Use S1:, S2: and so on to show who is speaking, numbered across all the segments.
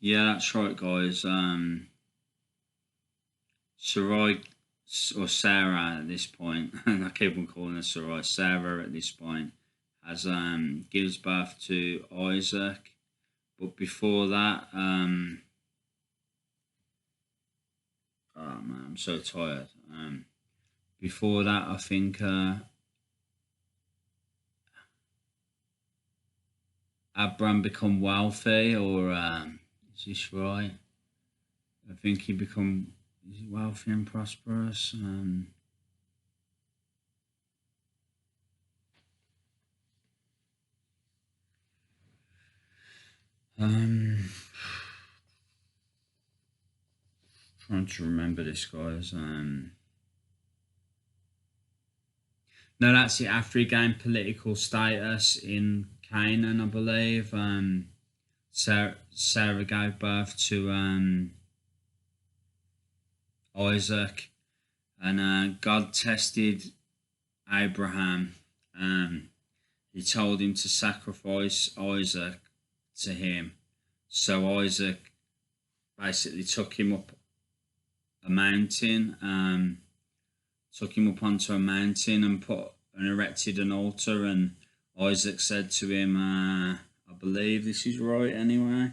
S1: Yeah, that's right, guys. Sarai or Sarah at this point, and I keep on calling her Sarai. Sarah at this point has gives birth to Isaac, but before that, oh man, I'm so tired. Before that, I think Abram become wealthy, or is this right? I think he become wealthy and prosperous. Um, Trying to remember this, guys. No, that's it. After he gained political status in Canaan, I believe. Sarah gave birth to Isaac, and God tested Abraham. He told him to sacrifice Isaac to him. So Isaac basically took him up a mountain, took him up onto a mountain and erected an altar. And Isaac said to him, I believe this is right anyway.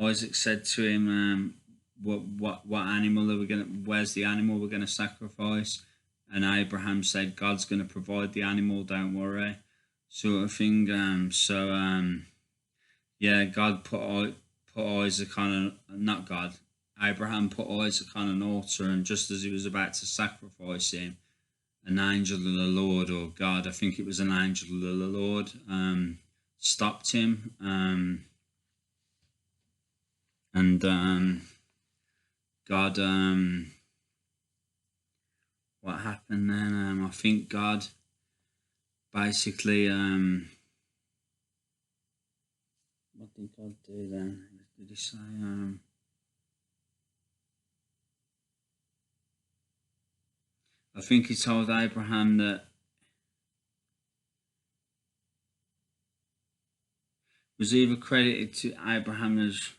S1: Isaac said to him, what animal are we gonna? Where's the animal we're gonna sacrifice? And Abraham said, God's gonna provide the animal. Don't worry, sort of thing. Yeah, God put Isaac on not God. Abraham put Isaac on an altar, and just as he was about to sacrifice him, an angel of the Lord, or God, I think it was an angel of the Lord, stopped him. And God, what happened then? I think God basically, what did God do then? Did he say? I think he told Abraham that was either credited to Abraham as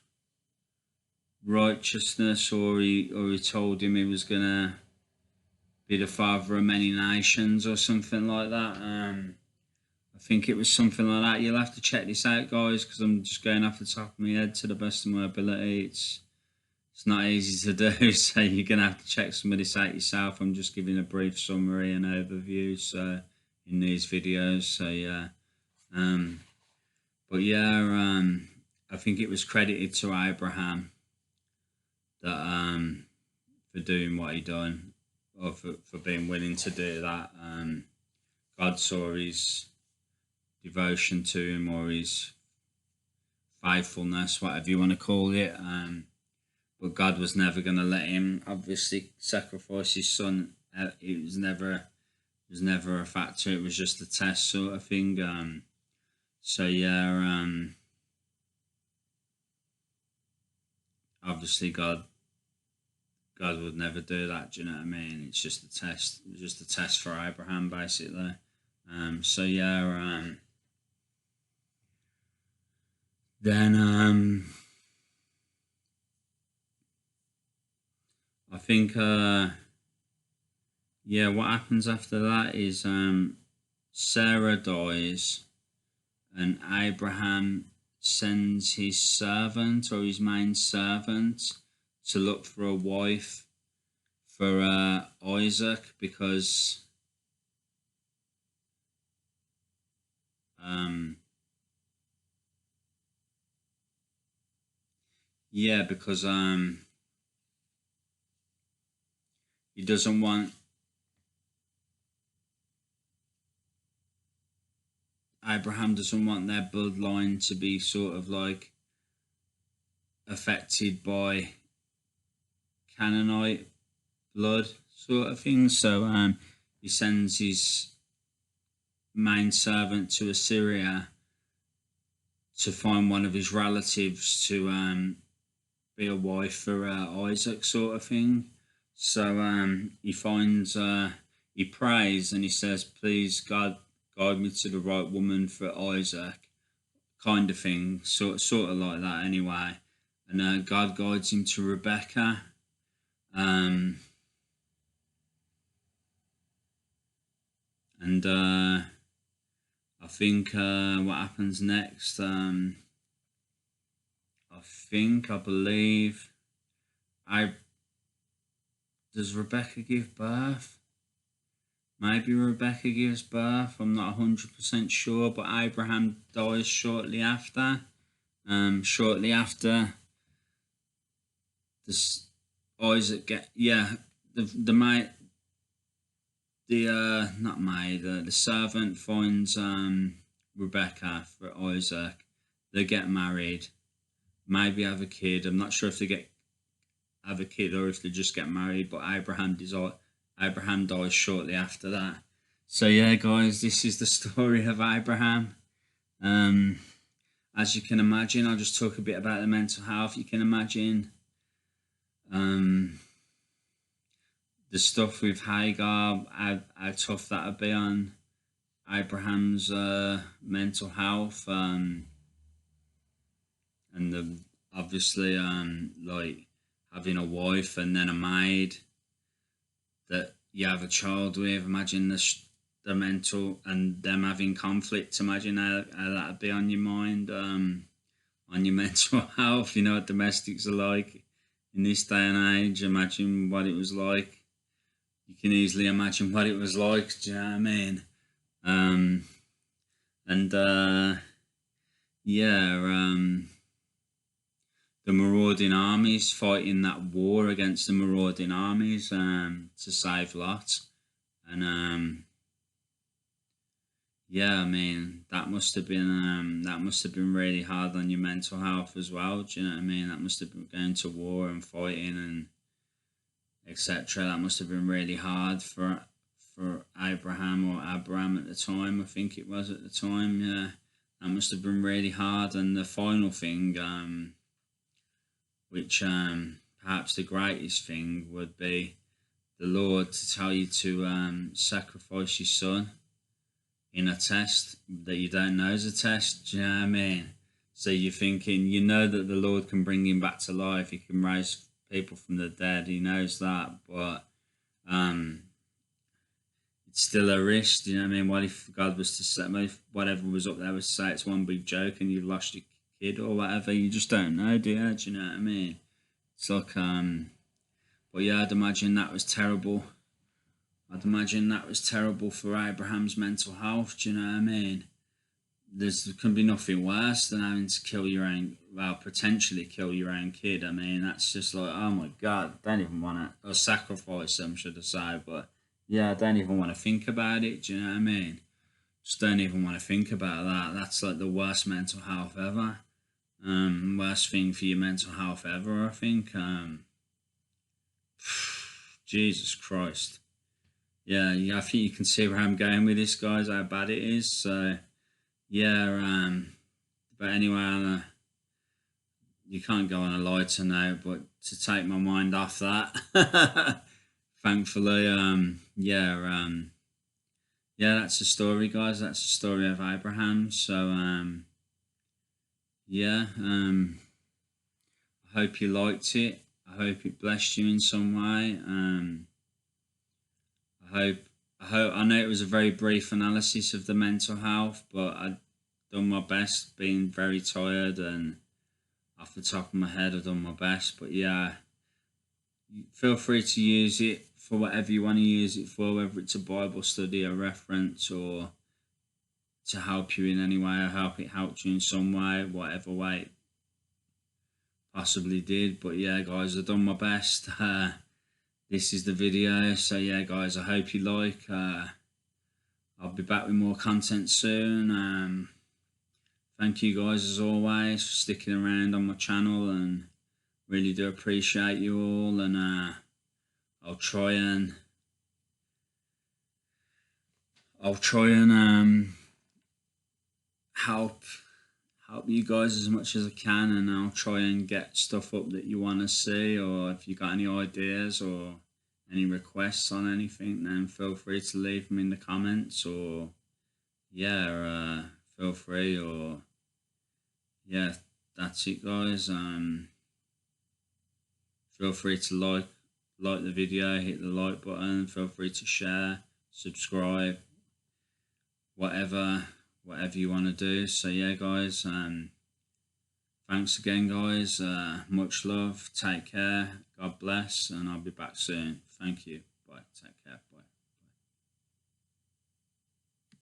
S1: righteousness, or he told him he was gonna be the father of many nations, or something like that. I think it was something like that. You'll have to check this out, guys, because I'm just going off the top of my head to the best of my ability. It's not easy to do, so you're gonna have to check some of this out yourself. I'm just giving a brief summary and overview, so in these videos. So yeah, but yeah, I think it was credited to Abraham that for doing what he done, or for being willing to do that. God saw his devotion to him, or his faithfulness, whatever you want to call it. But God was never going to let him obviously sacrifice his son. It was never a factor. It was just a test sort of thing. So yeah, obviously God would never do that. Do you know what I mean? It's just a test. It was just a test for Abraham, basically. So yeah, then I think yeah, what happens after that is Sarah dies, and Abraham sends his servant, or his main servant, to look for a wife for Isaac, because yeah, because he doesn't want Abraham doesn't want their bloodline to be sort of like affected by Canaanite blood sort of thing. So he sends his main servant to Assyria to find one of his relatives to be a wife for Isaac, sort of thing. So he finds, he prays and he says, "Please, God, guide me to the right woman for Isaac," kind of thing, sort of like that, anyway. and God guides him to Rebecca. And I think what happens next, I believe, does Rebecca give birth? Maybe Rebecca gives birth. I'm not 100% sure, but Abraham dies shortly after. Shortly after, this Isaac the mate, not maid, the servant finds Rebecca for Isaac. They get married, maybe have a kid. I'm not sure if they have a kid or if they just get married. But Abraham dies shortly after that. So yeah, guys, this is the story of Abraham. As you can imagine, I'll just talk a bit about the mental health. You can imagine the stuff with Hagar, how tough that would be on Abraham's mental health, and obviously like having a wife and then a maid that you have a child with. Imagine the mental and them having conflict. Imagine how that would be on your mind, on your mental health. You know what domestics are like in this day and age. Imagine what it was like. You can easily imagine what it was like. Do you know what I mean? The marauding armies, fighting that war against the marauding armies to save Lot. And I mean, that must have been really hard on your mental health as well. Do you know what I mean? That must have been going to war and fighting and etc. That must have been really hard for Abraham at the time. I think it was at the time. Yeah, that must have been really hard. And the final thing, which perhaps the greatest thing, would be the Lord to tell you to sacrifice your son in a test that you don't know is a test. Do you know what I mean? So you're thinking, you know that the Lord can bring him back to life. He can raise people from the dead. He knows that, but it's still a risk. Do you know what I mean? What if God was to say, whatever was up there was to say it's one big joke and you've lost your kid or whatever? You just don't know, do you? Do you know what I mean? It's like, but yeah, I'd imagine that was terrible. I'd imagine that was terrible for Abraham's mental health. Do you know what I mean? There can be nothing worse than having to kill your own, well, potentially kill your own kid. I mean, that's just like, oh my God, I don't even want to, or sacrifice them, should I say. But yeah, I don't even want to think about it. Do you know what I mean? Just don't even want to think about that. That's like the worst mental health ever. Worst thing for your mental health ever, I think. Jesus Christ. Yeah, I think you can see where I'm going with this, guys, how bad it is. So, yeah, but anyway, you can't go on a lighter note, but to take my mind off that, thankfully, that's the story, guys. That's the story of Abraham. So, I hope you liked it. I hope it blessed you in some way. I know it was a very brief analysis of the mental health, but I've done my best, being very tired, and off the top of my head, I've done my best. But yeah, feel free to use it for whatever you want to use it for, whether it's a Bible study, a reference, or to help you in any way. I hope it helped you in some way, whatever way it possibly did. But yeah, guys, I've done my best. This is the video. So yeah, guys, I hope you like. I'll be back with more content soon. Thank you guys as always for sticking around on my channel, and really do appreciate you all. And I'll try and help you guys as much as I can, and I'll try and get stuff up that you want to see, or if you got any ideas or any requests on anything, then feel free to leave them in the comments, or feel free, or yeah, that's it, guys. Feel free to like the video, hit the like button. Feel free to share, subscribe, whatever you want to do. So yeah, guys, thanks again, guys. Much love. Take care. God bless, and I'll be back soon. Thank you. Bye. Take care. Bye.